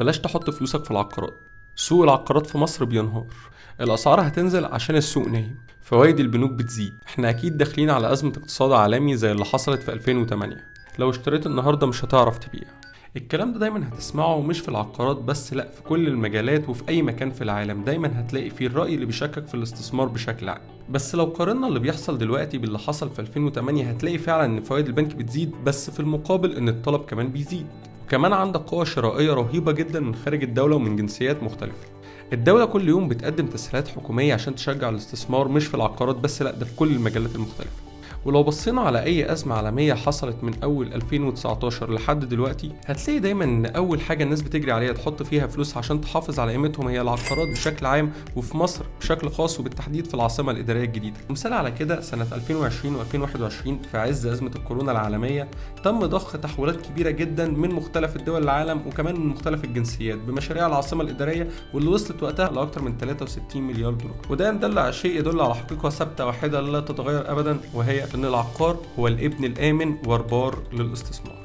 بلاش تحط فلوسك في العقارات. سوق العقارات في مصر بينهار، الأسعار هتنزل عشان السوق نايم، فوائد البنوك بتزيد. احنا أكيد داخلين على أزمة اقتصاد عالمي زي اللي حصلت في 2008. لو اشتريت النهاردة مش هتعرف تبيع. الكلام ده دايما هتسمعه، مش في العقارات بس، لا، في كل المجالات وفي اي مكان في العالم دايما هتلاقي فيه الرأي اللي بيشكك في الاستثمار بشكل عام. بس لو قارنا اللي بيحصل دلوقتي باللي حصل في 2008 هتلاقي فعلا ان فوائد البنك بتزيد، بس في المقابل ان الطلب كمان بيزيد، وكمان عندك قوة شرائية رهيبة جدا من خارج الدولة ومن جنسيات مختلفة. الدولة كل يوم بتقدم تسهيلات حكومية عشان تشجع الاستثمار، مش في العقارات بس، لا، ده في كل المجالات المختلفة. ولو بصينا على أي أزمة عالمية حصلت من أول 2019 لحد دلوقتي هتلاقي دايما إن أول حاجة الناس بتجري عليها تحط فيها فلوس عشان تحافظ على قيمتهم هي العقارات بشكل عام، وفي مصر بشكل خاص، وبالتحديد في العاصمة الإدارية الجديدة. مثال على كده سنة 2020 و2021 في عز أزمة الكورونا العالمية تم ضخ تحويلات كبيرة جدا من مختلف الدول العالم وكمان من مختلف الجنسيات بمشاريع العاصمة الإدارية، واللي وصلت وقتها لأكثر من 63 مليار دولار. وده يدل على شيء يدل على حقيقة ثابتة واحدة لا تتغير أبدا، وهي إن العقار هو الابن الآمن والبار للاستثمار.